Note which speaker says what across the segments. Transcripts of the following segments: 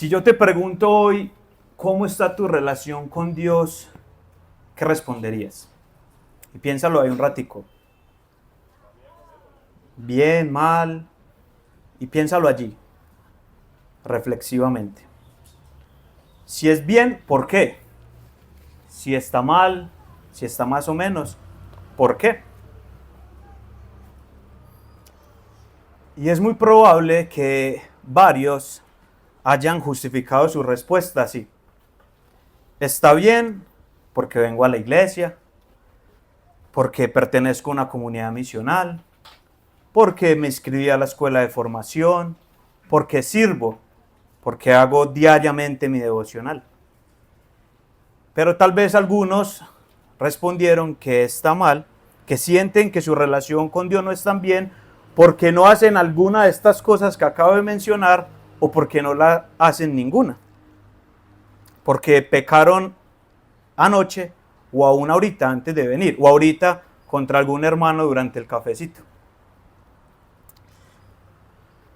Speaker 1: Si yo te pregunto hoy, ¿cómo está tu relación con Dios? ¿Qué responderías? Y piénsalo ahí un ratico. Bien, mal. Y piénsalo allí, reflexivamente. Si es bien, ¿por qué? Si está mal, si está más o menos, ¿por qué? Y es muy probable que varios hayan justificado su respuesta así. Está bien porque vengo a la iglesia, porque pertenezco a una comunidad misional, porque me inscribí a la escuela de formación, porque sirvo, porque hago diariamente mi devocional. Pero tal vez algunos respondieron que está mal, que sienten que su relación con Dios no es tan bien porque no hacen alguna de estas cosas que acabo de mencionar o porque no la hacen ninguna. Porque pecaron anoche o aún ahorita antes de venir o ahorita contra algún hermano durante el cafecito.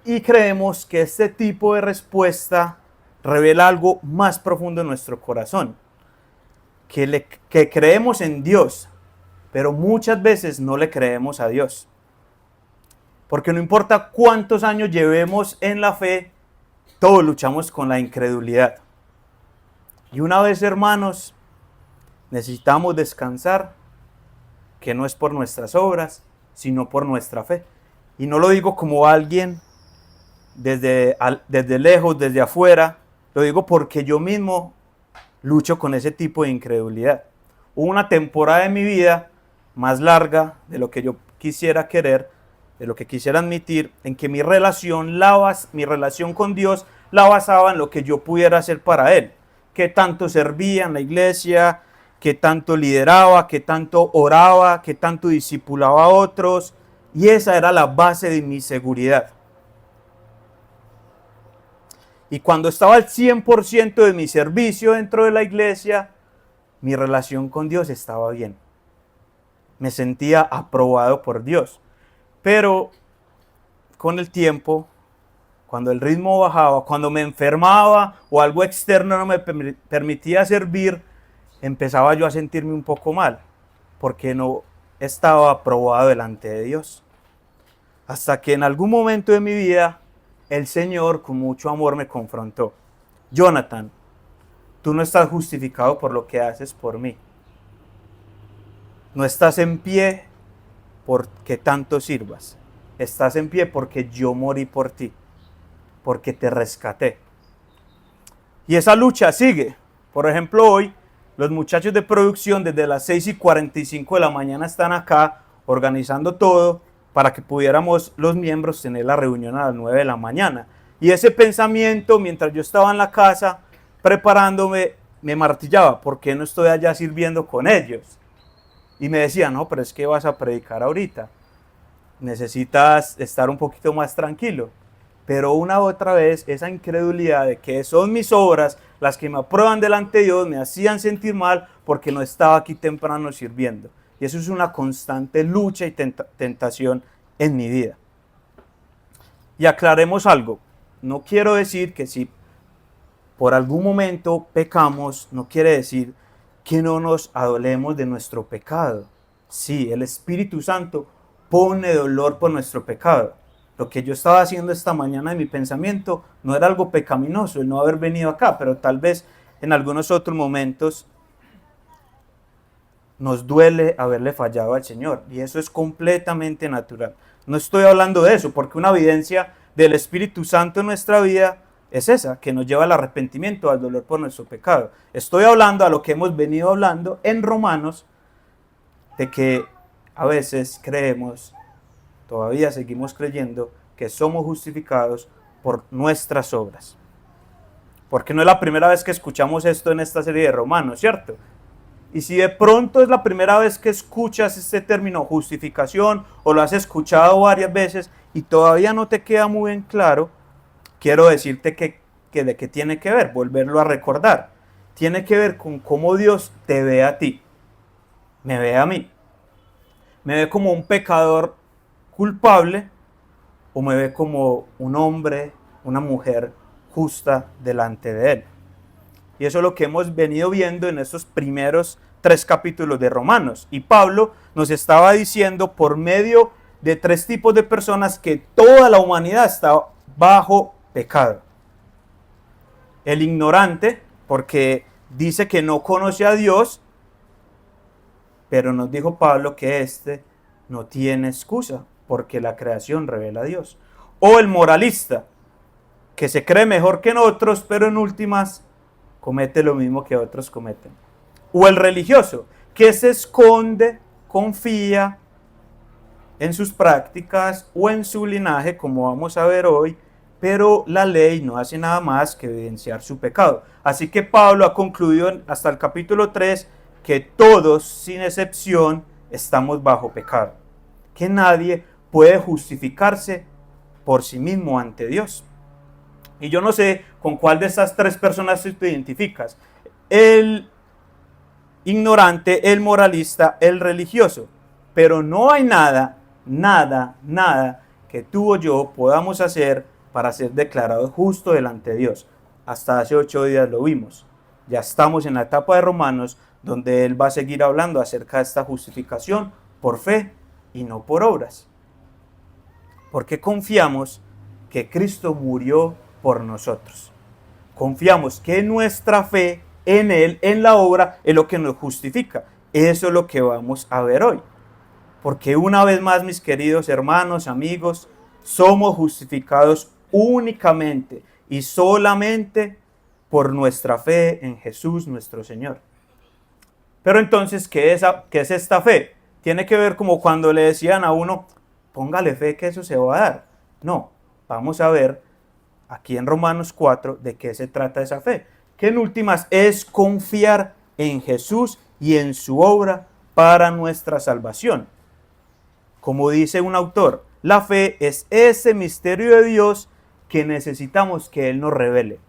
Speaker 1: Y creemos que este tipo de respuesta revela algo más profundo en nuestro corazón, que creemos en Dios, pero muchas veces no le creemos a Dios. Porque no importa cuántos años llevemos en la fe, todos luchamos con la incredulidad. Y una vez, hermanos, necesitamos descansar, que no es por nuestras obras, sino por nuestra fe. Y no lo digo como alguien desde lejos, desde afuera, lo digo porque yo mismo lucho con ese tipo de incredulidad. Hubo una temporada de mi vida más larga de lo que yo quisiera querer, de lo que quisiera admitir, en que mi relación con Dios la basaba en lo que yo pudiera hacer para Él. Qué tanto servía en la iglesia, qué tanto lideraba, qué tanto oraba, qué tanto discipulaba a otros. Y esa era la base de mi seguridad. Y cuando estaba al 100% de mi servicio dentro de la iglesia, mi relación con Dios estaba bien. Me sentía aprobado por Dios. Pero con el tiempo, cuando el ritmo bajaba, cuando me enfermaba o algo externo no me permitía servir, empezaba yo a sentirme un poco mal, porque no estaba aprobado delante de Dios. Hasta que en algún momento de mi vida, el Señor con mucho amor me confrontó. Jonathan, tú no estás justificado por lo que haces por mí. No estás en pie porque tanto sirvas. Estás en pie porque yo morí por ti, porque te rescaté. Y esa lucha sigue. Por ejemplo, hoy los muchachos de producción desde las 6:45 de la mañana están acá organizando todo para que pudiéramos los miembros tener la reunión a las 9 de la mañana. Y ese pensamiento, mientras yo estaba en la casa preparándome, me martillaba. ¿Por qué no estoy allá sirviendo con ellos? Y me decía, no, pero es que vas a predicar ahorita. Necesitas estar un poquito más tranquilo. Pero una u otra vez esa incredulidad de que son mis obras las que me aprueban delante de Dios me hacían sentir mal porque no estaba aquí temprano sirviendo. Y eso es una constante lucha y tentación en mi vida. Y aclaremos algo. No quiero decir que si por algún momento pecamos, no quiere decir que no nos adolemos de nuestro pecado. Sí, el Espíritu Santo pone dolor por nuestro pecado. Lo que yo estaba haciendo esta mañana en mi pensamiento no era algo pecaminoso, el no haber venido acá, pero tal vez en algunos otros momentos nos duele haberle fallado al Señor. Y eso es completamente natural. No estoy hablando de eso, porque una evidencia del Espíritu Santo en nuestra vida es esa, que nos lleva al arrepentimiento, al dolor por nuestro pecado. Estoy hablando a lo que hemos venido hablando en Romanos, de que a veces creemos, todavía seguimos creyendo, que somos justificados por nuestras obras. Porque no es la primera vez que escuchamos esto en esta serie de Romanos, ¿cierto? Y si de pronto es la primera vez que escuchas este término justificación o lo has escuchado varias veces y todavía no te queda muy bien claro, quiero decirte que de qué tiene que ver, volverlo a recordar. Tiene que ver con cómo Dios te ve a ti, me ve a mí. ¿Me ve como un pecador culpable o me ve como un hombre, una mujer justa delante de Él. Y eso es lo que hemos venido viendo en estos primeros 3 capítulos de Romanos. Y Pablo nos estaba diciendo por medio de 3 tipos de personas que toda la humanidad está bajo pecado. El ignorante, porque dice que no conoce a Dios, pero nos dijo Pablo que este no tiene excusa, porque la creación revela a Dios. O el moralista, que se cree mejor que en otros, pero en últimas comete lo mismo que otros cometen. O el religioso, que se esconde, confía en sus prácticas o en su linaje, como vamos a ver hoy, pero la ley no hace nada más que evidenciar su pecado. Así que Pablo ha concluido hasta el capítulo 3 que todos, sin excepción, estamos bajo pecado. Que nadie puede justificarse por sí mismo ante Dios. Y yo no sé con cuál de estas 3 personas te identificas. El ignorante, el moralista, el religioso. Pero no hay nada que tú o yo podamos hacer para ser declarado justo delante de Dios. Hasta hace 8 días lo vimos. Ya estamos en la etapa de Romanos, donde él va a seguir hablando acerca de esta justificación por fe y no por obras. Porque confiamos que Cristo murió por nosotros. Confiamos que nuestra fe en Él, en la obra, es lo que nos justifica. Eso es lo que vamos a ver hoy. Porque una vez más, mis queridos hermanos, amigos, somos justificados únicamente y solamente por nuestra fe en Jesús nuestro Señor. Pero entonces, ¿qué es esta fe? Tiene que ver como cuando le decían a uno, póngale fe que eso se va a dar. No, vamos a ver aquí en Romanos 4 de qué se trata esa fe. Que en últimas es confiar en Jesús y en su obra para nuestra salvación. Como dice un autor, la fe es ese misterio de Dios que necesitamos que Él nos revele.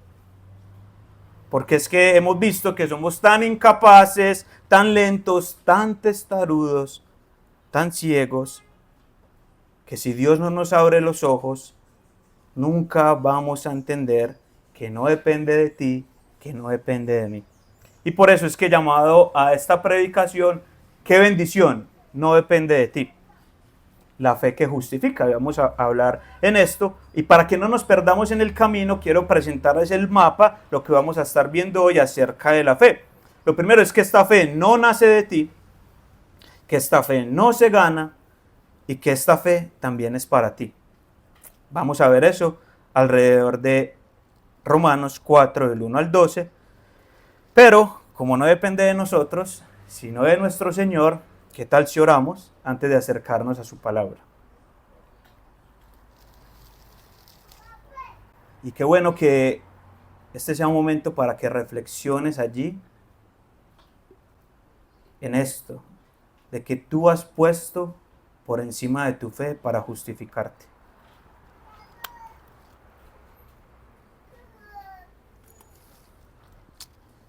Speaker 1: Porque es que hemos visto que somos tan incapaces, tan lentos, tan testarudos, tan ciegos, que si Dios no nos abre los ojos, nunca vamos a entender que no depende de ti, que no depende de mí. Y por eso es que he llamado a esta predicación, qué bendición, no depende de ti. La fe que justifica, vamos a hablar en esto. Y para que no nos perdamos en el camino, quiero presentarles el mapa, lo que vamos a estar viendo hoy acerca de la fe. Lo primero es que esta fe no nace de ti, que esta fe no se gana y que esta fe también es para ti. Vamos a ver eso alrededor de Romanos 4, del 1 al 12. Pero, como no depende de nosotros, sino de nuestro Señor, ¿qué tal si oramos antes de acercarnos a su palabra? Y qué bueno que este sea un momento para que reflexiones allí en esto, de que tú has puesto por encima de tu fe para justificarte.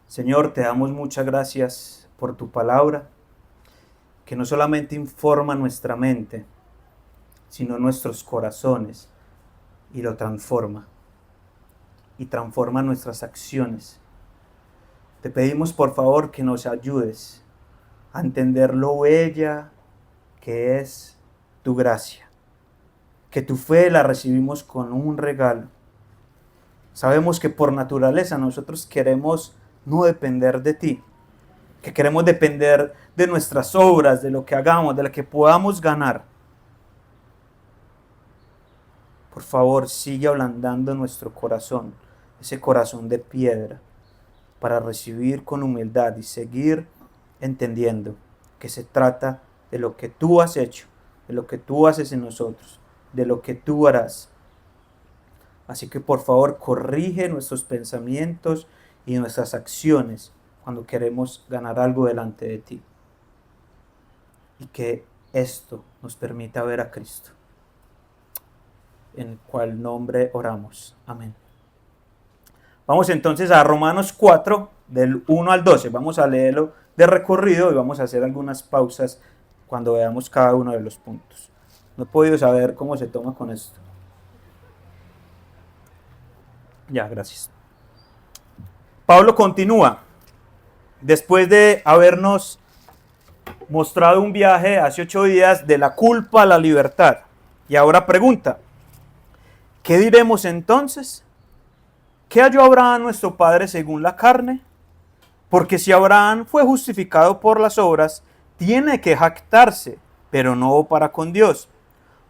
Speaker 1: Señor, te damos muchas gracias por tu palabra, que no solamente informa nuestra mente, sino nuestros corazones, y lo transforma, y transforma nuestras acciones. Te pedimos por favor que nos ayudes a entender lo bella que es tu gracia, que tu fe la recibimos con un regalo. Sabemos que por naturaleza nosotros queremos no depender de ti, que queremos depender de nuestras obras, de lo que hagamos, de lo que podamos ganar. Por favor, sigue ablandando nuestro corazón, ese corazón de piedra, para recibir con humildad y seguir entendiendo que se trata de lo que tú has hecho, de lo que tú haces en nosotros, de lo que tú harás. Así que por favor, corrige nuestros pensamientos y nuestras acciones cuando queremos ganar algo delante de ti. Y que esto nos permita ver a Cristo, en el cual nombre oramos. Amén. Vamos entonces a Romanos 4, del 1 al 12. Vamos a leerlo de recorrido y vamos a hacer algunas pausas cuando veamos cada uno de los puntos. No he podido saber cómo se toma con esto. Ya, gracias. Pablo continúa. Después de habernos mostrado un viaje hace 8 días de la culpa a la libertad. Y ahora pregunta, ¿qué diremos entonces? ¿Qué halló Abraham nuestro padre según la carne? Porque si Abraham fue justificado por las obras, tiene que jactarse, pero no para con Dios.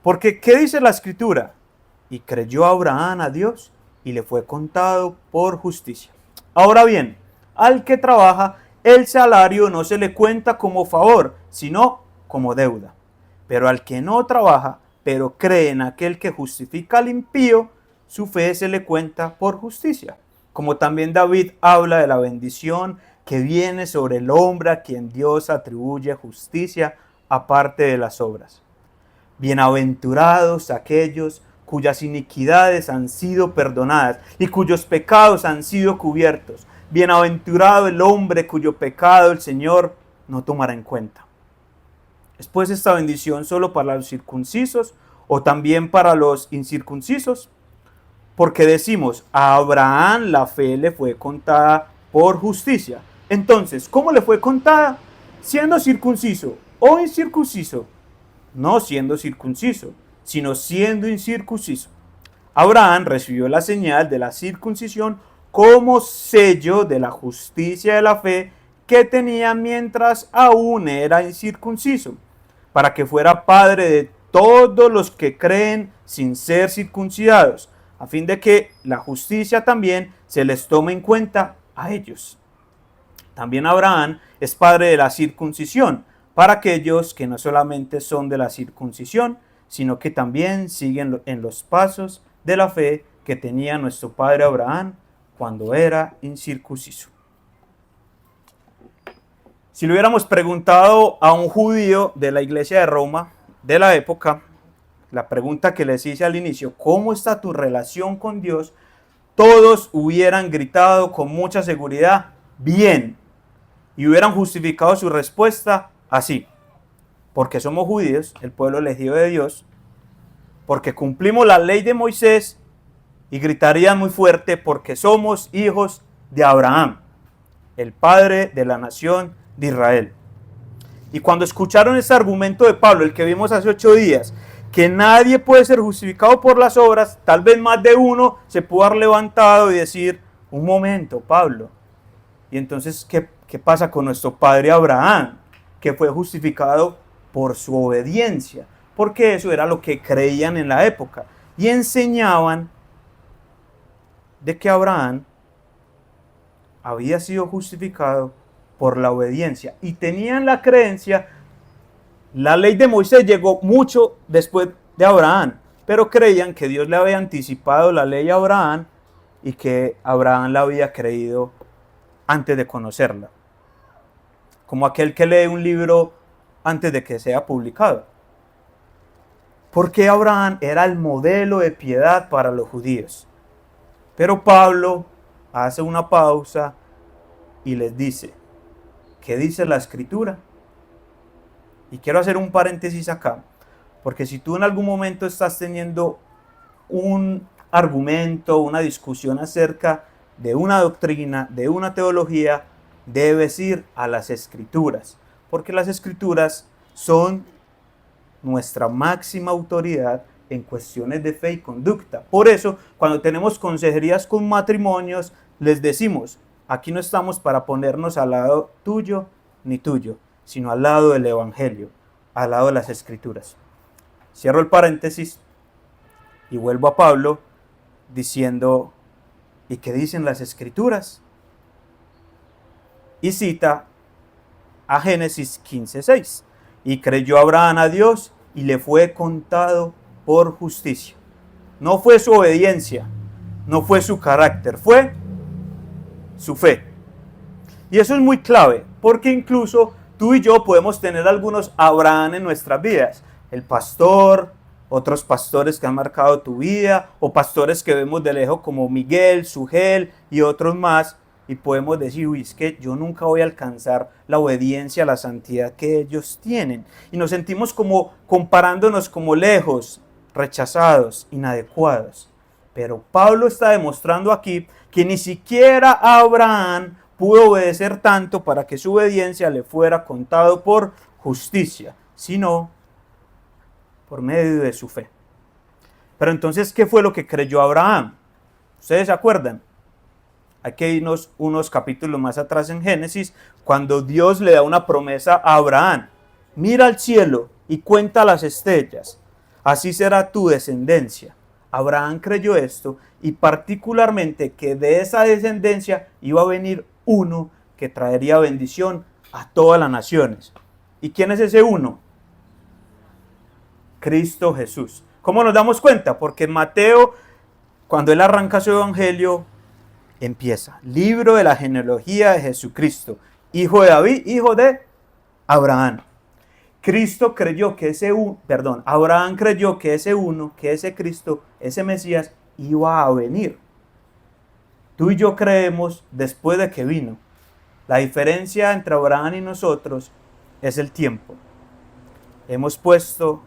Speaker 1: Porque, ¿qué dice la Escritura? Y creyó Abraham a Dios y le fue contado por justicia. Ahora bien, al que trabaja, el salario no se le cuenta como favor, sino como deuda. Pero al que no trabaja, pero cree en aquel que justifica al impío, su fe se le cuenta por justicia. Como también David habla de la bendición que viene sobre el hombre a quien Dios atribuye justicia aparte de las obras. Bienaventurados aquellos cuyas iniquidades han sido perdonadas y cuyos pecados han sido cubiertos. Bienaventurado el hombre cuyo pecado el Señor no tomará en cuenta. ¿Es pues esta bendición solo para los circuncisos o también para los incircuncisos? Porque decimos, a Abraham la fe le fue contada por justicia. Entonces, ¿cómo le fue contada? ¿Siendo circunciso o incircunciso? No siendo circunciso, sino siendo incircunciso. Abraham recibió la señal de la circuncisión como sello de la justicia de la fe que tenía mientras aún era incircunciso, para que fuera padre de todos los que creen sin ser circuncidados, a fin de que la justicia también se les tome en cuenta a ellos. También Abraham es padre de la circuncisión, para aquellos que no solamente son de la circuncisión, sino que también siguen en los pasos de la fe que tenía nuestro padre Abraham cuando era incircunciso. Si le hubiéramos preguntado a un judío de la iglesia de Roma de la época, la pregunta que les hice al inicio, ¿cómo está tu relación con Dios? Todos hubieran gritado con mucha seguridad, bien, y hubieran justificado su respuesta así, porque somos judíos, el pueblo elegido de Dios, porque cumplimos la ley de Moisés, y gritarían muy fuerte porque somos hijos de Abraham, el padre de la nación de Israel. Y cuando escucharon este argumento de Pablo, el que vimos hace 8 días, que nadie puede ser justificado por las obras, tal vez más de uno se pudo haber levantado y decir, un momento, Pablo, y entonces, ¿qué pasa con nuestro padre Abraham, que fue justificado por su obediencia? Porque eso era lo que creían en la época. Y enseñaban de que Abraham había sido justificado por la obediencia. Y tenían la creencia, la ley de Moisés llegó mucho después de Abraham, pero creían que Dios le había anticipado la ley a Abraham y que Abraham la había creído antes de conocerla. Como aquel que lee un libro antes de que sea publicado. Porque Abraham era el modelo de piedad para los judíos. Pero Pablo hace una pausa y les dice, ¿qué dice la Escritura? Y quiero hacer un paréntesis acá, porque si tú en algún momento estás teniendo un argumento, una discusión acerca de una doctrina, de una teología, debes ir a las Escrituras, porque las Escrituras son nuestra máxima autoridad en cuestiones de fe y conducta. Por eso, cuando tenemos consejerías con matrimonios, les decimos, aquí no estamos para ponernos al lado tuyo ni tuyo, sino al lado del Evangelio, al lado de las Escrituras. Cierro el paréntesis y vuelvo a Pablo diciendo, ¿y qué dicen las Escrituras? Y cita a Génesis 15:6. Y creyó Abraham a Dios y le fue contado por justicia. No fue su obediencia, no fue su carácter, fue su fe. Y eso es muy clave, porque incluso tú y yo podemos tener algunos Abraham en nuestras vidas. El pastor, otros pastores que han marcado tu vida, o pastores que vemos de lejos como Miguel, Sugel y otros más, y podemos decir, uy, es que yo nunca voy a alcanzar la obediencia, la santidad que ellos tienen. Y nos sentimos como comparándonos como lejos, rechazados, inadecuados. Pero Pablo está demostrando aquí que ni siquiera Abraham pudo obedecer tanto para que su obediencia le fuera contado por justicia, sino por medio de su fe. Pero entonces, ¿qué fue lo que creyó Abraham? ¿Ustedes se acuerdan? Hay que irnos unos capítulos más atrás en Génesis, cuando Dios le da una promesa a Abraham. Mira al cielo y cuenta las estrellas, así será tu descendencia. Abraham creyó esto y particularmente que de esa descendencia iba a venir uno que traería bendición a todas las naciones. ¿Y quién es ese uno? Cristo Jesús. ¿Cómo nos damos cuenta? Porque en Mateo, cuando él arranca su evangelio, empieza, libro de la genealogía de Jesucristo, hijo de David, hijo de Abraham. Abraham creyó que ese uno, que ese Cristo, ese Mesías, iba a venir. Tú y yo creemos después de que vino. La diferencia entre Abraham y nosotros es el tiempo. Hemos puesto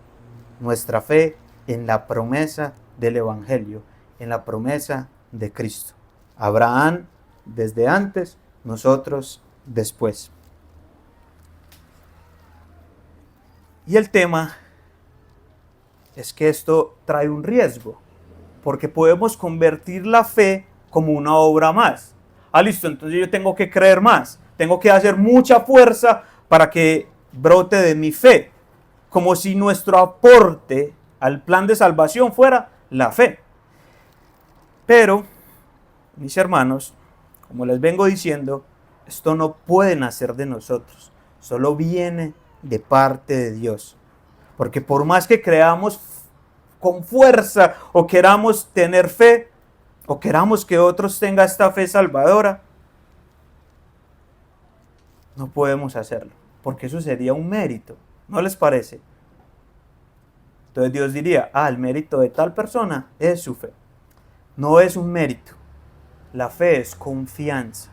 Speaker 1: nuestra fe en la promesa del Evangelio, en la promesa de Cristo. Abraham desde antes, nosotros después. Y el tema es que esto trae un riesgo, porque podemos convertir la fe como una obra más. Listo, entonces yo tengo que creer más, tengo que hacer mucha fuerza para que brote de mi fe, como si nuestro aporte al plan de salvación fuera la fe. Pero, mis hermanos, como les vengo diciendo, esto no puede nacer de nosotros, solo viene de parte de Dios. Porque por más que creamos con fuerza o queramos tener fe, o queramos que otros tengan esta fe salvadora, no podemos hacerlo, porque eso sería un mérito, ¿no les parece? Entonces Dios diría, el mérito de tal persona es su fe. No es un mérito, la fe es confianza.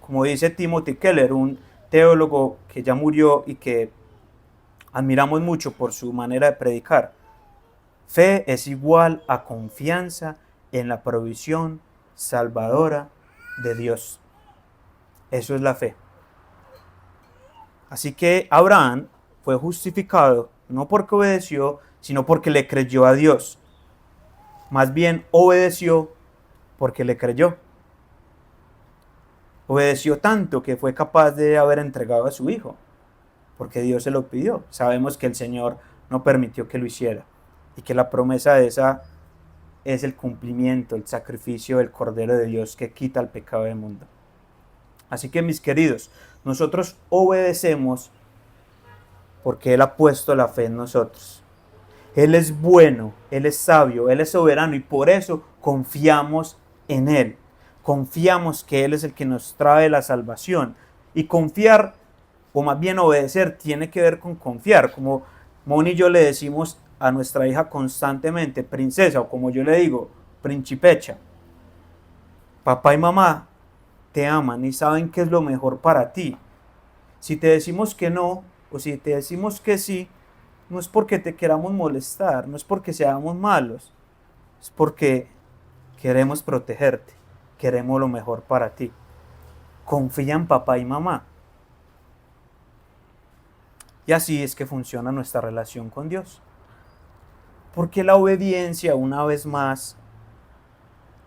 Speaker 1: Como dice Timothy Keller, un teólogo que ya murió y que admiramos mucho por su manera de predicar, fe es igual a confianza en la provisión salvadora de Dios. Eso es la fe. Así que Abraham fue justificado no porque obedeció, sino porque le creyó a Dios. Más bien obedeció porque le creyó. Obedeció tanto que fue capaz de haber entregado a su hijo, porque Dios se lo pidió. Sabemos que el Señor no permitió que lo hiciera y que la promesa de esa es el cumplimiento, el sacrificio del Cordero de Dios que quita el pecado del mundo. Así que, mis queridos, nosotros obedecemos porque Él ha puesto la fe en nosotros. Él es bueno, Él es sabio, Él es soberano y por eso confiamos en Él. Confiamos que Él es el que nos trae la salvación. Y confiar, o más bien obedecer, tiene que ver con confiar. Como Moni y yo le decimos a nuestra hija constantemente, princesa, o como yo le digo, principecha. Papá y mamá te aman y saben qué es lo mejor para ti. Si te decimos que no, o si te decimos que sí, no es porque te queramos molestar, no es porque seamos malos, es porque queremos protegerte, queremos lo mejor para ti. Confía en papá y mamá. Y así es que funciona nuestra relación con Dios. Porque la obediencia, una vez más,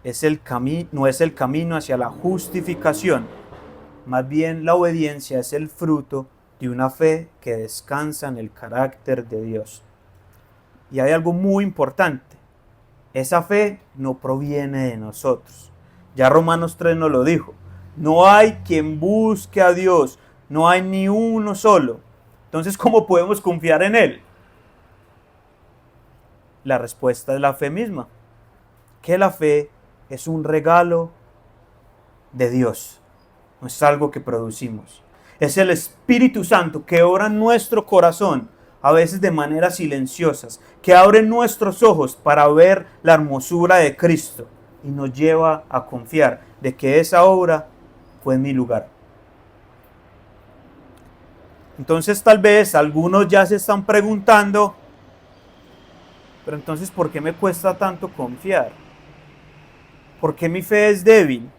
Speaker 1: no es el camino hacia la justificación. Más bien la obediencia es el fruto de una fe que descansa en el carácter de Dios. Y hay algo muy importante. Esa fe no proviene de nosotros. Ya Romanos 3 nos lo dijo. No hay quien busque a Dios. No hay ni uno solo. Entonces, ¿cómo podemos confiar en Él? La respuesta es la fe misma. Que la fe es un regalo de Dios. No es algo que producimos. Es el Espíritu Santo que obra en nuestro corazón, a veces de maneras silenciosas, que abre nuestros ojos para ver la hermosura de Cristo y nos lleva a confiar de que esa obra fue en mi lugar. Entonces tal vez algunos ya se están preguntando, pero entonces ¿por qué me cuesta tanto confiar? ¿Por qué mi fe es débil?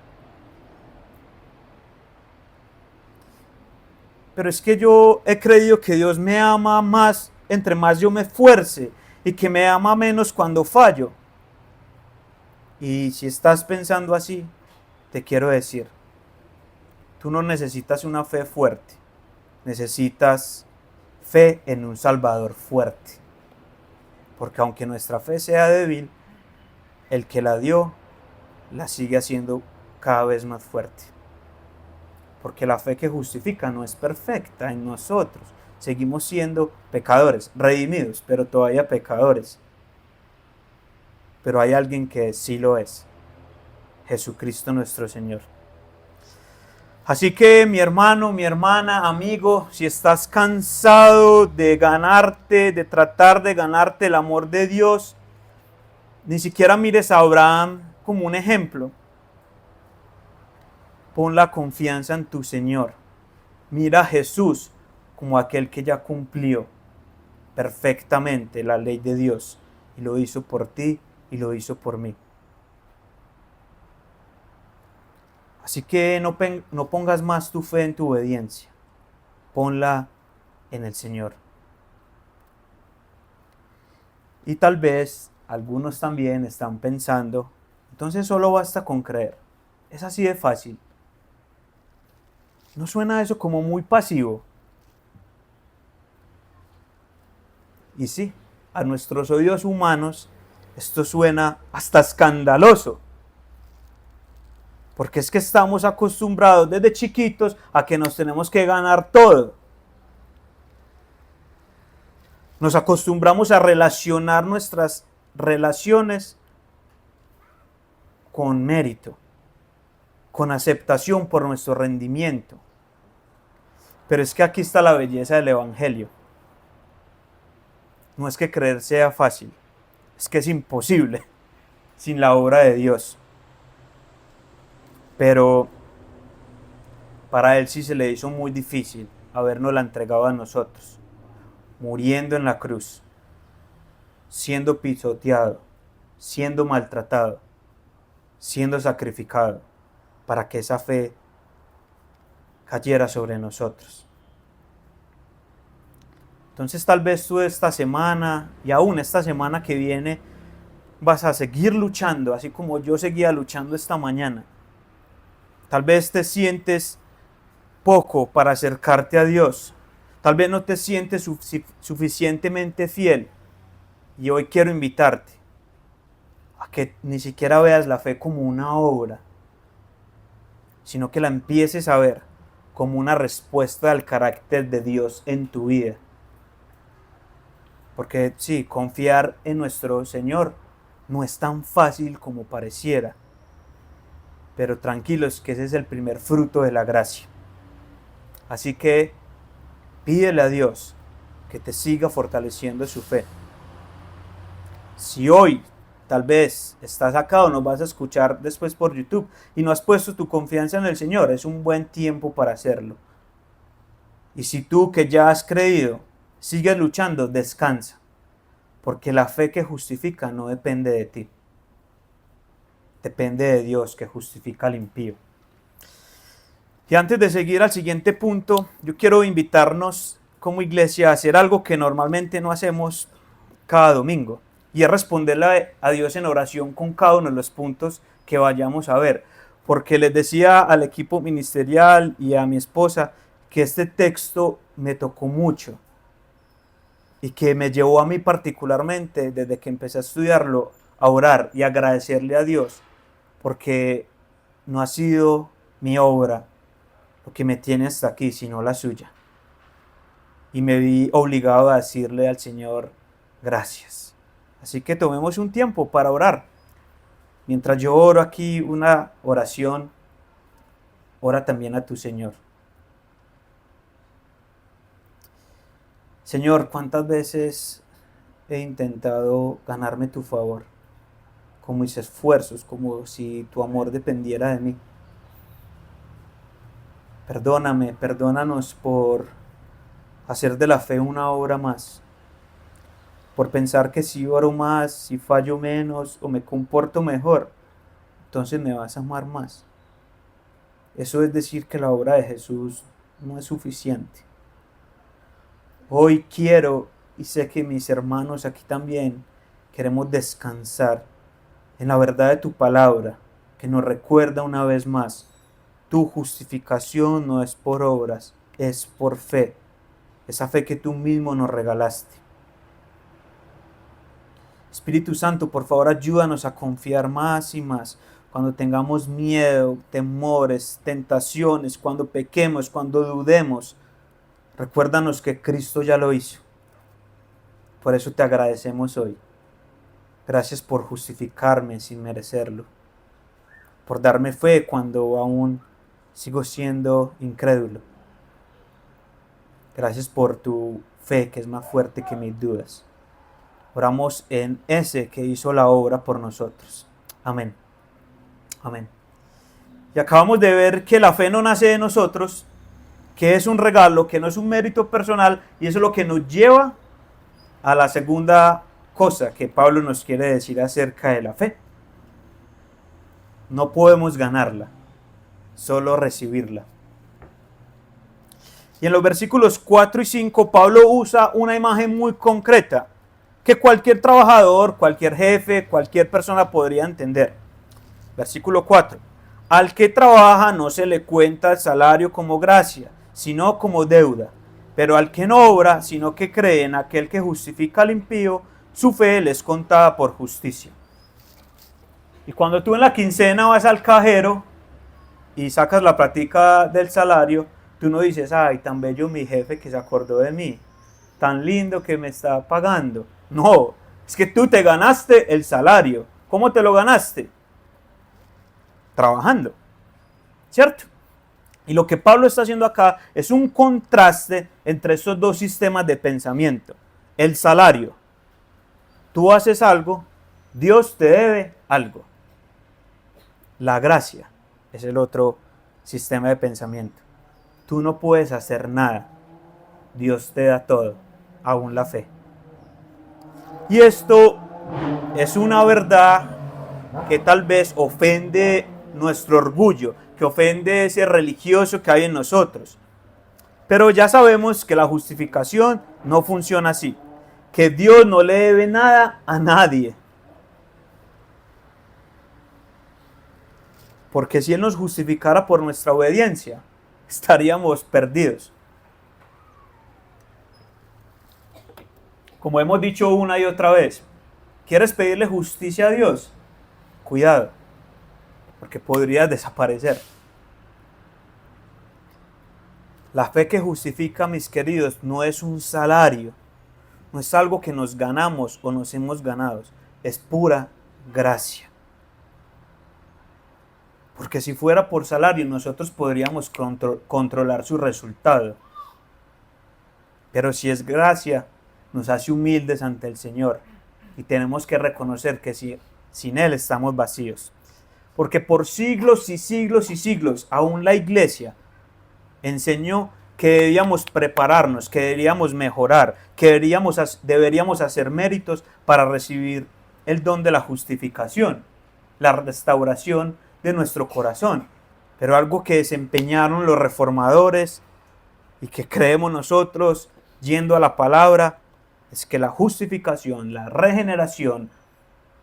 Speaker 1: Pero es que yo he creído que Dios me ama más entre más yo me esfuerce y que me ama menos cuando fallo. Y si estás pensando así, te quiero decir, tú no necesitas una fe fuerte, necesitas fe en un Salvador fuerte. Porque aunque nuestra fe sea débil, el que la dio la sigue haciendo cada vez más fuerte. Porque la fe que justifica no es perfecta en nosotros. Seguimos siendo pecadores, redimidos, pero todavía pecadores. Pero hay alguien que sí lo es, Jesucristo nuestro Señor. Así que mi hermano, mi hermana, amigo, si estás cansado de ganarte, de tratar de ganarte el amor de Dios, ni siquiera mires a Abraham como un ejemplo. Pon la confianza en tu Señor. Mira a Jesús como aquel que ya cumplió perfectamente la ley de Dios y lo hizo por ti y lo hizo por mí. Así que no pongas más tu fe en tu obediencia, ponla en el Señor. Y tal vez algunos también están pensando, entonces solo basta con creer. Es así de fácil. ¿No suena eso como muy pasivo? Y sí, a nuestros oídos humanos esto suena hasta escandaloso. Porque es que estamos acostumbrados desde chiquitos a que nos tenemos que ganar todo. Nos acostumbramos a relacionar nuestras relaciones con mérito, con aceptación por nuestro rendimiento. Pero es que aquí está la belleza del Evangelio. No es que creer sea fácil, es que es imposible sin la obra de Dios. Pero para Él sí se le hizo muy difícil habernosla entregado a nosotros, muriendo en la cruz, siendo pisoteado, siendo maltratado, siendo sacrificado, para que esa fe cayera sobre nosotros. Entonces tal vez tú esta semana y aún esta semana que viene vas a seguir luchando, así como yo seguía luchando esta mañana. Tal vez te sientes poco para acercarte a Dios. Tal vez no te sientes suficientemente fiel. Y hoy quiero invitarte a que ni siquiera veas la fe como una obra, sino que la empieces a ver como una respuesta al carácter de Dios en tu vida. Porque sí, confiar en nuestro Señor no es tan fácil como pareciera. Pero tranquilos, que ese es el primer fruto de la gracia. Así que pídele a Dios que te siga fortaleciendo su fe. Si hoy tal vez estás acá o nos vas a escuchar después por YouTube y no has puesto tu confianza en el Señor, es un buen tiempo para hacerlo. Y si tú que ya has creído sigues luchando, descansa, porque la fe que justifica no depende de ti. Depende de Dios que justifica al impío. Y antes de seguir al siguiente punto, yo quiero invitarnos como iglesia a hacer algo que normalmente no hacemos cada domingo. Y es responderle a Dios en oración con cada uno de los puntos que vayamos a ver. Porque les decía al equipo ministerial y a mi esposa que este texto me tocó mucho. Y que me llevó a mí particularmente, desde que empecé a estudiarlo, a orar y agradecerle a Dios. Porque no ha sido mi obra lo que me tiene hasta aquí, sino la suya. Y me vi obligado a decirle al Señor, gracias. Así que tomemos un tiempo para orar. Mientras yo oro aquí una oración, ora también a tu Señor. Señor, ¿cuántas veces he intentado ganarme tu favor? Con mis esfuerzos, como si tu amor dependiera de mí. Perdóname, perdónanos por hacer de la fe una obra más. Por pensar que si oro más, si fallo menos o me comporto mejor, entonces me vas a amar más. Eso es decir que la obra de Jesús no es suficiente. Hoy quiero, y sé que mis hermanos aquí también, queremos descansar en la verdad de tu palabra, que nos recuerda una vez más, tu justificación no es por obras, es por fe. Esa fe que tú mismo nos regalaste. Espíritu Santo, por favor, ayúdanos a confiar más y más. Cuando tengamos miedo, temores, tentaciones, cuando pequemos, cuando dudemos, recuérdanos que Cristo ya lo hizo. Por eso te agradecemos hoy. Gracias por justificarme sin merecerlo. Por darme fe cuando aún sigo siendo incrédulo. Gracias por tu fe que es más fuerte que mis dudas. Oramos en ese que hizo la obra por nosotros. Amén. Amén. Y acabamos de ver que la fe no nace de nosotros, que es un regalo, que no es un mérito personal, y eso es lo que nos lleva a la segunda cosa que Pablo nos quiere decir acerca de la fe. No podemos ganarla, solo recibirla. Y en los versículos 4 y 5, Pablo usa una imagen muy concreta que cualquier trabajador, cualquier jefe, cualquier persona podría entender. Versículo 4. Al que trabaja no se le cuenta el salario como gracia, sino como deuda. Pero al que no obra, sino que cree en aquel que justifica al impío, su fe le es contada por justicia. Y cuando tú en la quincena vas al cajero y sacas la plática del salario, tú no dices, ay, tan bello mi jefe que se acordó de mí, tan lindo que me está pagando. No, es que tú te ganaste el salario. ¿Cómo te lo ganaste? Trabajando, ¿cierto? Y lo que Pablo está haciendo acá es un contraste entre esos dos sistemas de pensamiento. El salario. Tú haces algo, Dios te debe algo. La gracia es el otro sistema de pensamiento. Tú no puedes hacer nada. Dios te da todo, aún la fe. Y esto es una verdad que tal vez ofende nuestro orgullo, que ofende ese religioso que hay en nosotros. Pero ya sabemos que la justificación no funciona así, que Dios no le debe nada a nadie. Porque si Él nos justificara por nuestra obediencia, estaríamos perdidos. Como hemos dicho una y otra vez, ¿quieres pedirle justicia a Dios? Cuidado, porque podrías desaparecer. La fe que justifica, mis queridos, no es un salario, no es algo que nos ganamos o nos hemos ganado, es pura gracia. Porque si fuera por salario, nosotros podríamos controlar su resultado. Pero si es gracia, nos hace humildes ante el Señor. Y tenemos que reconocer que sin Él estamos vacíos. Porque por siglos y siglos y siglos, aún la iglesia enseñó que debíamos prepararnos, que deberíamos mejorar, que deberíamos hacer méritos para recibir el don de la justificación, la restauración de nuestro corazón. Pero algo que desempeñaron los reformadores y que creemos nosotros yendo a la palabra es que la justificación, la regeneración,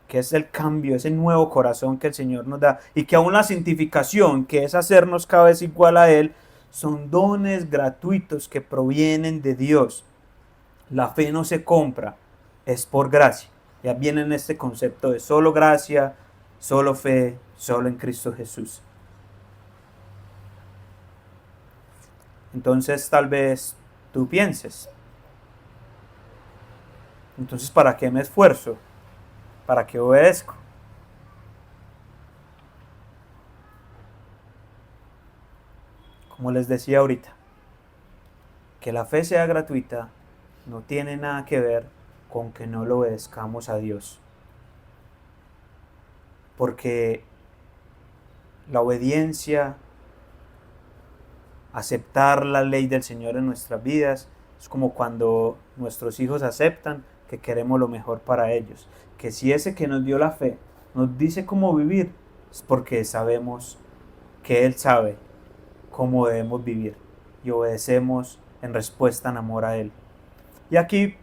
Speaker 1: que es el cambio, ese nuevo corazón que el Señor nos da, y que aún la santificación, que es hacernos cada vez igual a Él, son dones gratuitos que provienen de Dios. La fe no se compra, es por gracia. Ya viene en este concepto de solo gracia, solo fe, solo en Cristo Jesús. Entonces tal vez tú pienses, entonces ¿para qué me esfuerzo? ¿Para qué obedezco? Como les decía ahorita, que la fe sea gratuita no tiene nada que ver con que no lo obedezcamos a Dios. Porque la obediencia, aceptar la ley del Señor en nuestras vidas, es como cuando nuestros hijos aceptan que queremos lo mejor para ellos. Que si ese que nos dio la fe nos dice cómo vivir, es porque sabemos que Él sabe cómo debemos vivir y obedecemos en respuesta en amor a Él. Y aquí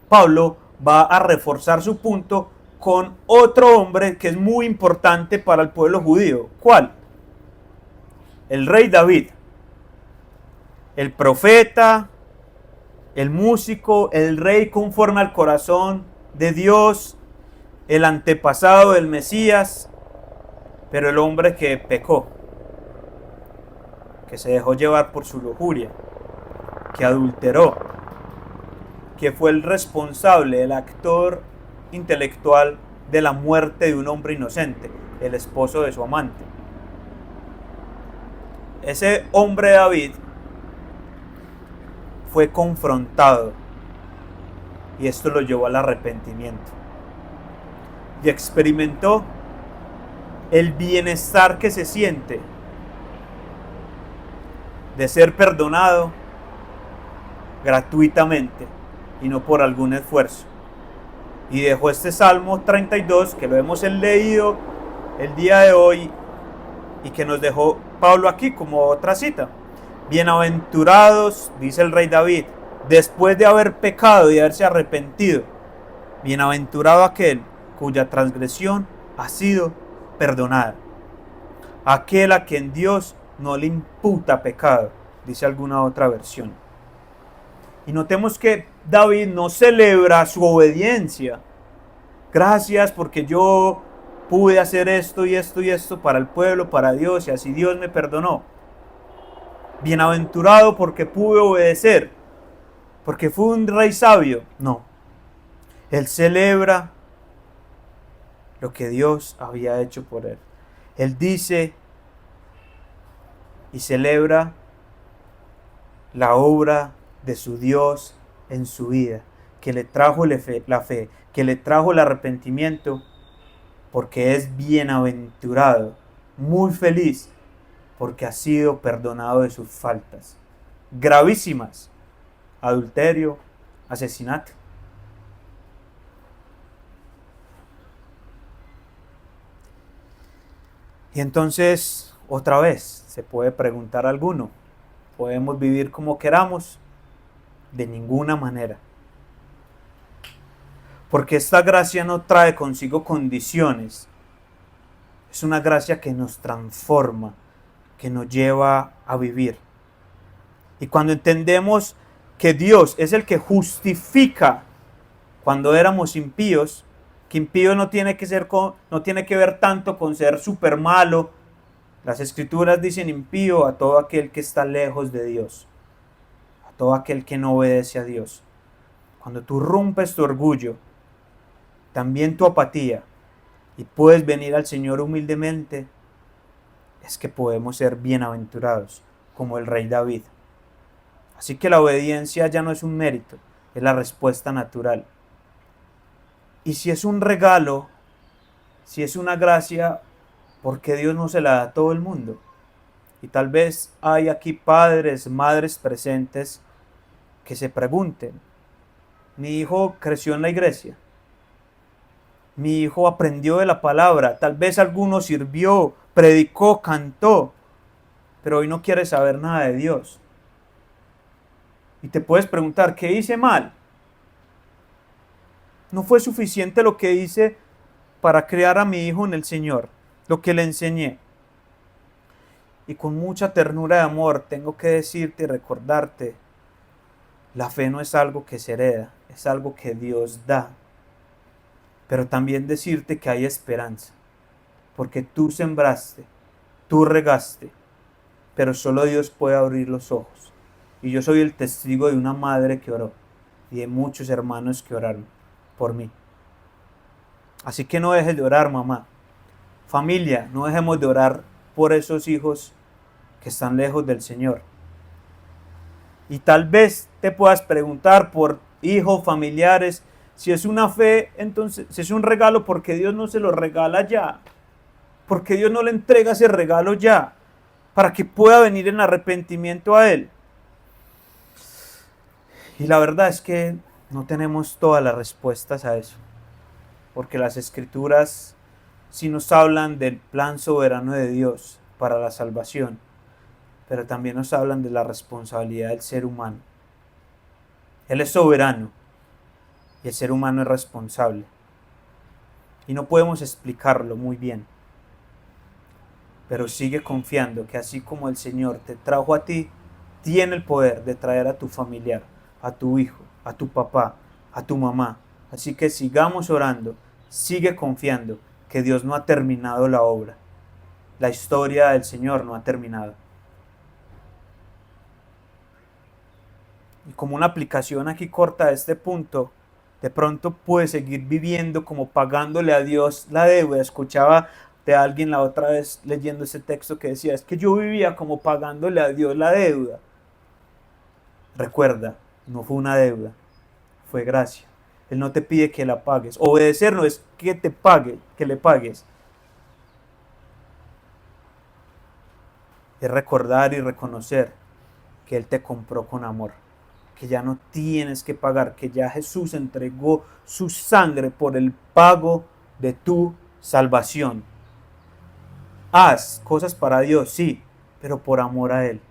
Speaker 1: Pablo va a reforzar su punto con otro hombre que es muy importante para el pueblo judío. ¿Cuál? El rey David, el profeta, el músico, el rey conforme al corazón de Dios, el antepasado del Mesías, pero el hombre que pecó, que se dejó llevar por su lujuria, que adulteró, que fue el responsable, el actor intelectual de la muerte de un hombre inocente, el esposo de su amante. Ese hombre David fue confrontado y esto lo llevó al arrepentimiento y experimentó el bienestar que se siente de ser perdonado gratuitamente y no por algún esfuerzo. Y dejó este Salmo 32 que lo hemos leído el día de hoy y que nos dejó Pablo aquí como otra cita. Bienaventurados, dice el rey David, después de haber pecado y haberse arrepentido, bienaventurado aquel cuya transgresión ha sido perdonada, aquel a quien Dios no le imputa pecado, dice alguna otra versión. Y notemos que David no celebra su obediencia. Gracias porque yo pude hacer esto y esto y esto para el pueblo, para Dios, y así Dios me perdonó. Bienaventurado porque pude obedecer, porque fue un rey sabio. No, él celebra lo que Dios había hecho por él. Él dice y celebra la obra de su Dios en su vida, que le trajo la fe, que le trajo el arrepentimiento, porque es bienaventurado, muy feliz, porque ha sido perdonado de sus faltas gravísimas: adulterio, asesinato. Y entonces, otra vez, se puede preguntar alguno, ¿podemos vivir como queramos? De ninguna manera. Porque esta gracia no trae consigo condiciones. Es una gracia que nos transforma, que nos lleva a vivir. Y cuando entendemos que Dios es el que justifica cuando éramos impíos, que impío no tiene que ver tanto con ser súper malo. Las escrituras dicen impío a todo aquel que está lejos de Dios, a todo aquel que no obedece a Dios. Cuando tú rompes tu orgullo, también tu apatía, y puedes venir al Señor humildemente, es que podemos ser bienaventurados, como el rey David. Así que la obediencia ya no es un mérito, es la respuesta natural. Y si es un regalo, si es una gracia, ¿por qué Dios no se la da a todo el mundo? Y tal vez hay aquí padres, madres presentes que se pregunten: mi hijo creció en la iglesia, mi hijo aprendió de la palabra, tal vez alguno sirvió, predicó, cantó, pero hoy no quiere saber nada de Dios. Y te puedes preguntar: ¿qué hice mal? ¿No fue suficiente lo que hice para criar a mi hijo en el Señor, lo que le enseñé? Y con mucha ternura de amor tengo que decirte y recordarte: la fe no es algo que se hereda, es algo que Dios da. Pero también decirte que hay esperanza, porque tú sembraste, tú regaste, pero solo Dios puede abrir los ojos. Y yo soy el testigo de una madre que oró y de muchos hermanos que oraron por mí. Así que no dejes de orar, mamá. Familia, no dejemos de orar por esos hijos que están lejos del Señor. Y tal vez te puedas preguntar por hijos, familiares, si es una fe, entonces, si es un regalo, ¿por qué Dios no se lo regala ya? ¿Por qué Dios no le entrega ese regalo ya? Para que pueda venir en arrepentimiento a Él. Y la verdad es que no tenemos todas las respuestas a eso, porque las escrituras sí nos hablan del plan soberano de Dios para la salvación, pero también nos hablan de la responsabilidad del ser humano. Él es soberano y el ser humano es responsable. Y no podemos explicarlo muy bien, pero sigue confiando que así como el Señor te trajo a ti, tiene el poder de traer a tu familiar, a tu hijo, a tu papá, a tu mamá. Así que sigamos orando, sigue confiando que Dios no ha terminado la obra. La historia del Señor no ha terminado. Y como una aplicación aquí corta de este punto, de pronto puedes seguir viviendo como pagándole a Dios la deuda. Escuchaba de alguien la otra vez leyendo ese texto que decía, es que yo vivía como pagándole a Dios la deuda. Recuerda, no fue una deuda, fue gracia. Él no te pide que la pagues. Obedecer no es que te pague, que le pagues. Es recordar y reconocer que Él te compró con amor, que ya no tienes que pagar, que ya Jesús entregó su sangre por el pago de tu salvación. Haz cosas para Dios, sí, pero por amor a Él,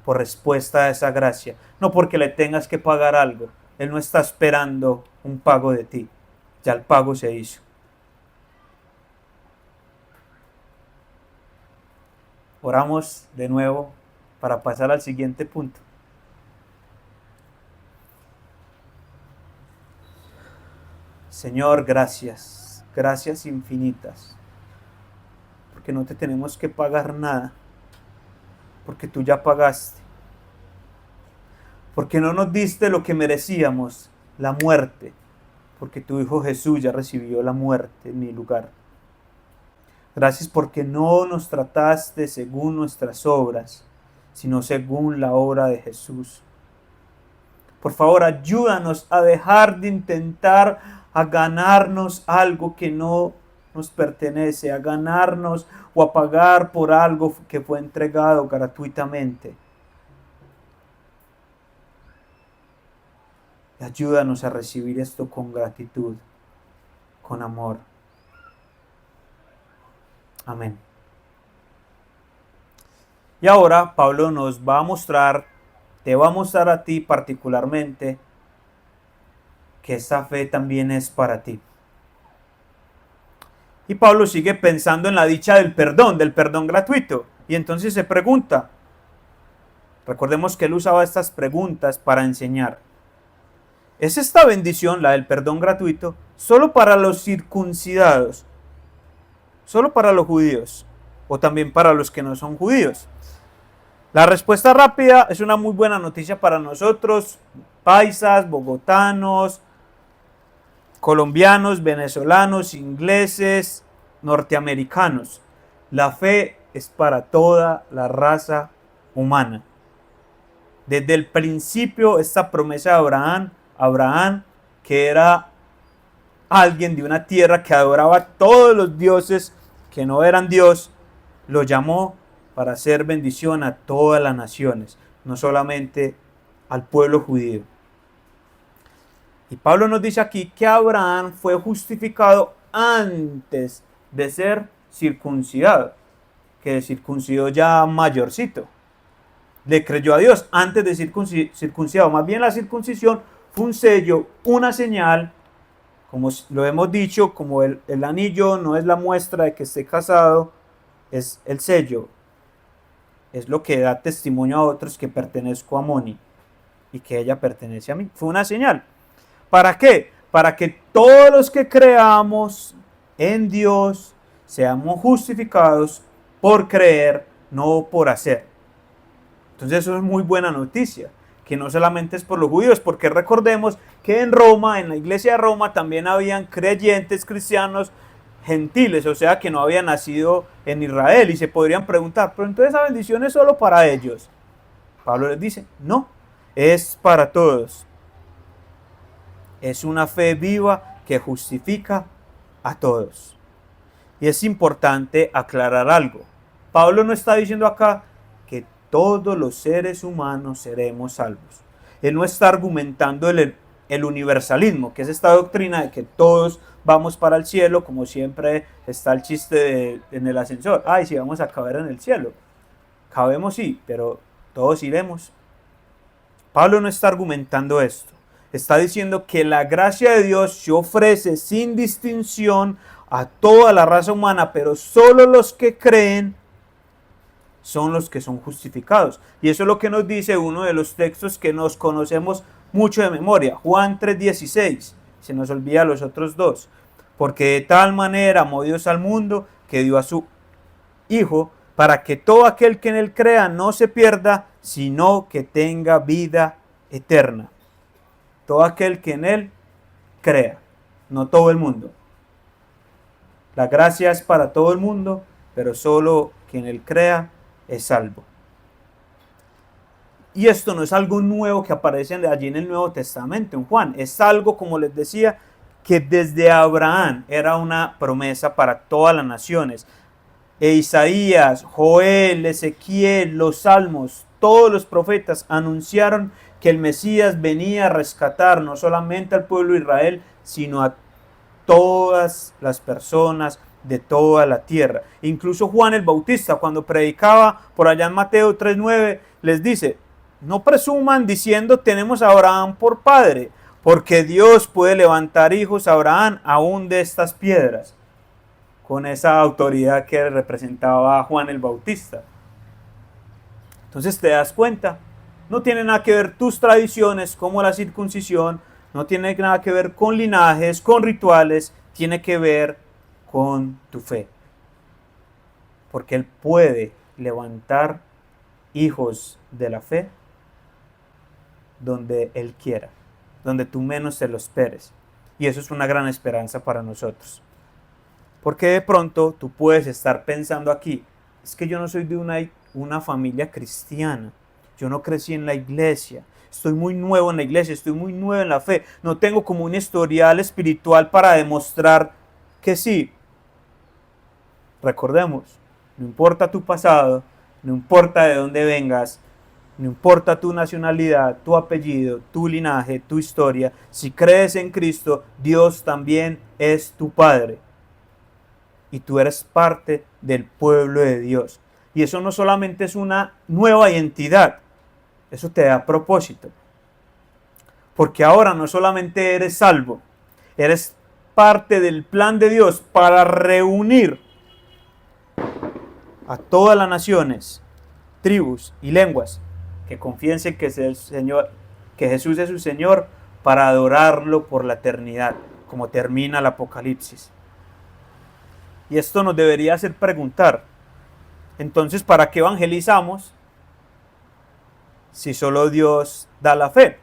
Speaker 1: por respuesta a esa gracia, no porque le tengas que pagar algo. Él no está esperando un pago de ti, ya el pago se hizo. Oramos de nuevo para pasar al siguiente punto. Señor, gracias, gracias infinitas, porque no te tenemos que pagar nada, porque tú ya pagaste, porque no nos diste lo que merecíamos, la muerte, porque tu Hijo Jesús ya recibió la muerte en mi lugar. Gracias porque no nos trataste según nuestras obras, sino según la obra de Jesús. Por favor, ayúdanos a dejar de intentar a ganarnos algo que no nos pertenece, a ganarnos o a pagar por algo que fue entregado gratuitamente. Y ayúdanos a recibir esto con gratitud, con amor. Amén. Y ahora Pablo nos va a mostrar, te va a mostrar a ti particularmente, que esta fe también es para ti. Y Pablo sigue pensando en la dicha del perdón gratuito. Y entonces se pregunta, recordemos que él usaba estas preguntas para enseñar. ¿Es esta bendición, la del perdón gratuito, solo para los circuncidados? ¿Solo para los judíos? ¿O también para los que no son judíos? La respuesta rápida es una muy buena noticia para nosotros, paisas, bogotanos, colombianos, venezolanos, ingleses, norteamericanos. La fe es para toda la raza humana. Desde el principio, esta promesa de Abraham, que era alguien de una tierra que adoraba a todos los dioses que no eran Dios, lo llamó para hacer bendición a todas las naciones, no solamente al pueblo judío. Y Pablo nos dice aquí que Abraham fue justificado antes de ser circuncidado, que circuncidó ya mayorcito. Le creyó a Dios antes de ser circuncidado. Más bien la circuncisión fue un sello, una señal, como lo hemos dicho, como el anillo no es la muestra de que esté casado, es el sello. Es lo que da testimonio a otros que pertenezco a Moni y que ella pertenece a mí. Fue una señal. ¿Para qué? Para que todos los que creamos en Dios seamos justificados por creer, no por hacer. Entonces eso es muy buena noticia, que no solamente es por los judíos, porque recordemos que en Roma, en la iglesia de Roma, también habían creyentes cristianos gentiles, o sea que no habían nacido en Israel, y se podrían preguntar, pero entonces esa bendición es solo para ellos. Pablo les dice, no, es para todos. Es una fe viva que justifica a todos. Y es importante aclarar algo. Pablo no está diciendo acá que todos los seres humanos seremos salvos. Él no está argumentando el universalismo, que es esta doctrina de que todos vamos para el cielo, como siempre está el chiste en el ascensor. Ay, si vamos a caber en el cielo. Cabemos sí, pero todos iremos. Pablo no está argumentando esto. Está diciendo que la gracia de Dios se ofrece sin distinción a toda la raza humana, pero solo los que creen son los que son justificados. Y eso es lo que nos dice uno de los textos que nos conocemos mucho de memoria, Juan 3:16. Se nos olvida los otros dos. Porque de tal manera amó Dios al mundo que dio a su Hijo para que todo aquel que en él crea no se pierda, sino que tenga vida eterna. Todo aquel que en él crea, no todo el mundo. La gracia es para todo el mundo, pero solo quien él crea es salvo. Y esto no es algo nuevo que aparece allí en el Nuevo Testamento, en Juan. Es algo, como les decía, que desde Abraham era una promesa para todas las naciones. Isaías, Joel, Ezequiel, los Salmos, todos los profetas anunciaron que el Mesías venía a rescatar no solamente al pueblo de Israel, sino a todas las personas de toda la tierra. Incluso Juan el Bautista, cuando predicaba por allá en Mateo 3:9, les dice: no presuman diciendo tenemos a Abraham por padre, porque Dios puede levantar hijos a Abraham aún de estas piedras. Con esa autoridad que representaba a Juan el Bautista. Entonces te das cuenta, no tiene nada que ver tus tradiciones como la circuncisión, no tiene nada que ver con linajes, con rituales, tiene que ver con tu fe. Porque Él puede levantar hijos de la fe donde Él quiera, donde tú menos te lo esperes. Y eso es una gran esperanza para nosotros. Porque de pronto tú puedes estar pensando aquí, es que yo no soy de una familia cristiana, yo no crecí en la iglesia, estoy muy nuevo en la iglesia, estoy muy nuevo en la fe, no tengo como un historial espiritual para demostrar que sí. Recordemos, no importa tu pasado, no importa de dónde vengas, no importa tu nacionalidad, tu apellido, tu linaje, tu historia, si crees en Cristo, Dios también es tu Padre. Y tú eres parte del pueblo de Dios. Y eso no solamente es una nueva identidad, eso te da propósito. Porque ahora no solamente eres salvo, eres parte del plan de Dios para reunir a todas las naciones, tribus y lenguas que confiesen que es el Señor, que Jesús es su Señor, para adorarlo por la eternidad, como termina el Apocalipsis. Y esto nos debería hacer preguntar, entonces, ¿para qué evangelizamos si solo Dios da la fe?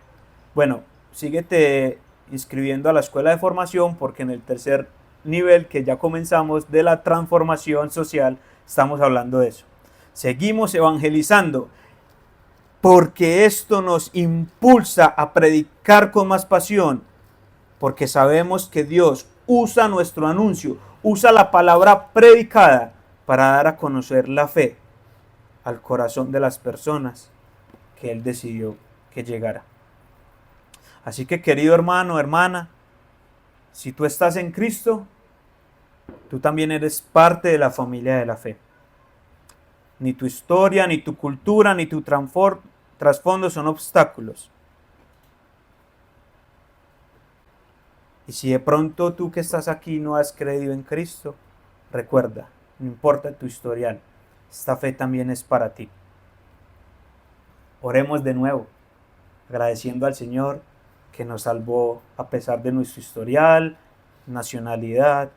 Speaker 1: Bueno, síguete inscribiendo a la escuela de formación, porque en el tercer nivel que ya comenzamos de la transformación social, estamos hablando de eso. Seguimos evangelizando, porque esto nos impulsa a predicar con más pasión, porque sabemos que Dios usa nuestro anuncio, usa la palabra predicada para dar a conocer la fe al corazón de las personas que Él decidió que llegara. Así que, querido hermano, hermana, si tú estás en Cristo, tú también eres parte de la familia de la fe. Ni tu historia, ni tu cultura, ni tu trasfondo son obstáculos. Y si de pronto tú que estás aquí no has creído en Cristo, recuerda, no importa tu historial, esta fe también es para ti. Oremos de nuevo, agradeciendo al Señor que nos salvó a pesar de nuestro historial, nacionalidad,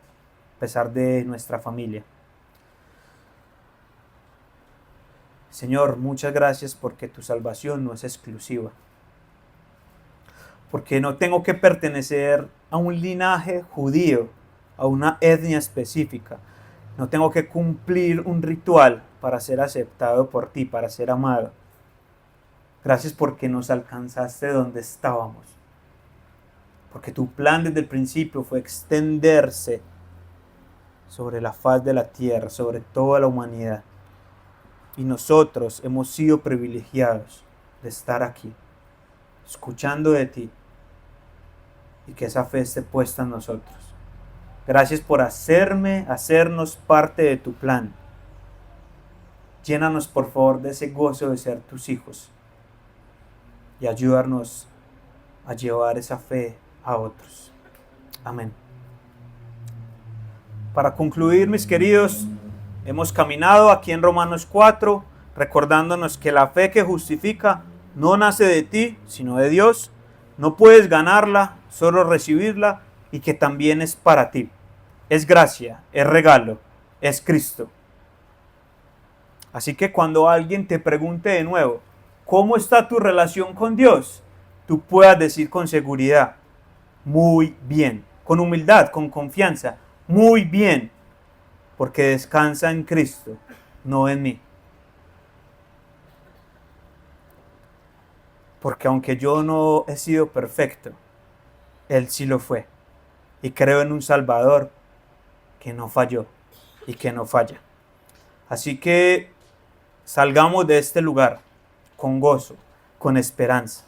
Speaker 1: a pesar de nuestra familia. Señor, muchas gracias porque tu salvación no es exclusiva. Porque no tengo que pertenecer a un linaje judío, a una etnia específica. No tengo que cumplir un ritual para ser aceptado por ti, para ser amado. Gracias porque nos alcanzaste donde estábamos. Porque tu plan desde el principio fue extenderse sobre la faz de la tierra, sobre toda la humanidad. Y nosotros hemos sido privilegiados de estar aquí, escuchando de ti, y que esa fe esté puesta en nosotros. Gracias por hacernos parte de tu plan. Llénanos por favor de ese gozo de ser tus hijos y ayúdanos a llevar esa fe a otros. Amén. Para concluir, mis queridos, hemos caminado aquí en Romanos 4, recordándonos que la fe que justifica no nace de ti, sino de Dios. No puedes ganarla, solo recibirla, y que también es para ti. Es gracia, es regalo, es Cristo. Así que cuando alguien te pregunte de nuevo, ¿cómo está tu relación con Dios?, tú puedas decir con seguridad, muy bien, con humildad, con confianza, muy bien, porque descansa en Cristo, no en mí. Porque aunque yo no he sido perfecto, Él sí lo fue. Y creo en un Salvador que no falló y que no falla. Así que salgamos de este lugar con gozo, con esperanza.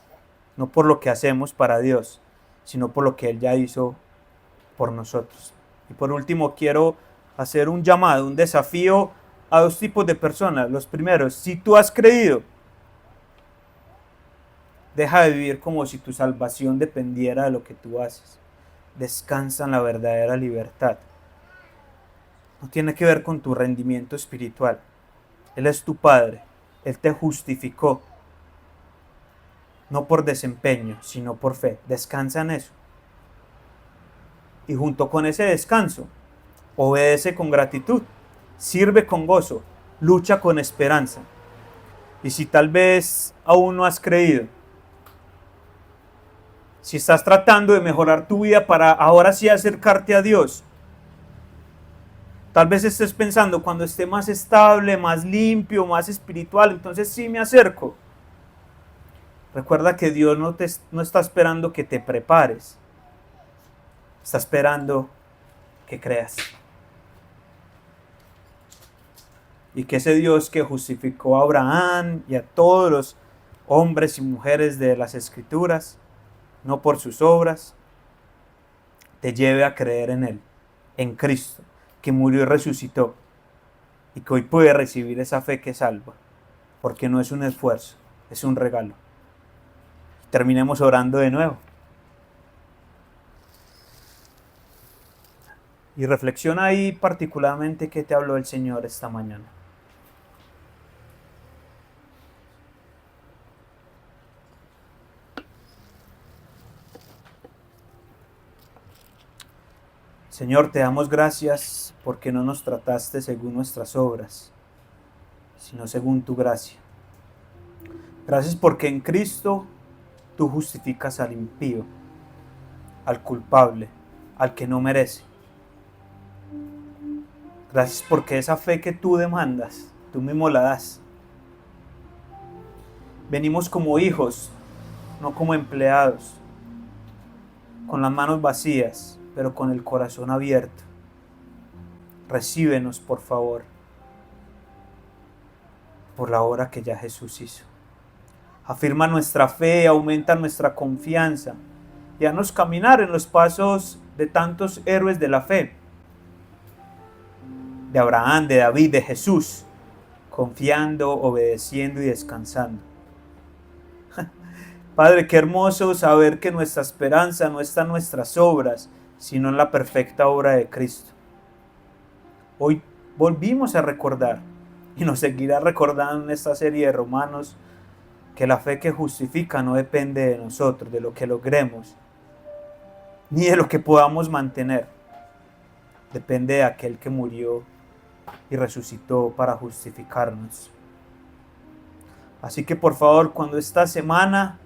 Speaker 1: No por lo que hacemos para Dios, sino por lo que Él ya hizo por nosotros. Y por último, quiero hacer un llamado, un desafío a dos tipos de personas. Los primeros, si tú has creído, deja de vivir como si tu salvación dependiera de lo que tú haces. Descansa en la verdadera libertad. No tiene que ver con tu rendimiento espiritual. Él es tu Padre. Él te justificó. No por desempeño, sino por fe. Descansa en eso. Y junto con ese descanso, obedece con gratitud. Sirve con gozo. Lucha con esperanza. Y si tal vez aún no has creído, si estás tratando de mejorar tu vida para ahora sí acercarte a Dios, tal vez estés pensando, cuando esté más estable, más limpio, más espiritual, entonces sí me acerco. Recuerda que Dios no está esperando que te prepares, está esperando que creas. Y que ese Dios que justificó a Abraham y a todos los hombres y mujeres de las Escrituras, no por sus obras, te lleve a creer en Él, en Cristo, que murió y resucitó, y que hoy puede recibir esa fe que salva, porque no es un esfuerzo, es un regalo. Terminemos orando de nuevo. Y reflexiona ahí particularmente qué te habló el Señor esta mañana. Señor, te damos gracias porque no nos trataste según nuestras obras, sino según tu gracia. Gracias porque en Cristo tú justificas al impío, al culpable, al que no merece. Gracias porque esa fe que tú demandas, tú mismo la das. Venimos como hijos, no como empleados, con las manos vacías, pero con el corazón abierto. Recíbenos, por favor, por la obra que ya Jesús hizo. Afirma nuestra fe, aumenta nuestra confianza y haznos caminar en los pasos de tantos héroes de la fe, de Abraham, de David, de Jesús, confiando, obedeciendo y descansando. Padre, qué hermoso saber que nuestra esperanza no está en nuestras obras, sino en la perfecta obra de Cristo. Hoy volvimos a recordar, y nos seguirá recordando en esta serie de Romanos, que la fe que justifica no depende de nosotros, de lo que logremos, ni de lo que podamos mantener. Depende de aquel que murió y resucitó para justificarnos. Así que por favor, cuando esta semana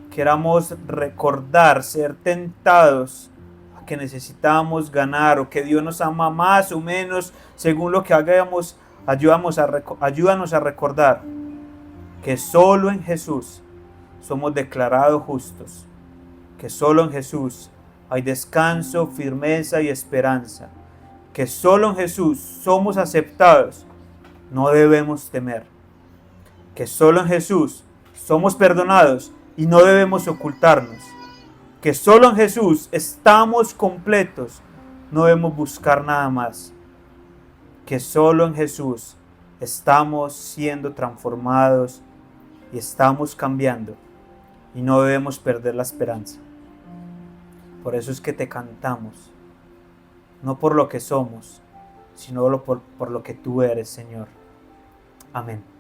Speaker 1: queramos recordar, ser tentados a que necesitamos ganar o que Dios nos ama más o menos según lo que hagamos, ayúdanos a recordar que solo en Jesús somos declarados justos, que solo en Jesús hay descanso, firmeza y esperanza, que solo en Jesús somos aceptados, no debemos temer, que solo en Jesús somos perdonados y no debemos ocultarnos, que solo en Jesús estamos completos, no debemos buscar nada más, que solo en Jesús estamos siendo transformados y estamos cambiando y no debemos perder la esperanza. Por eso es que te cantamos, no por lo que somos, sino por lo que tú eres, Señor. Amén.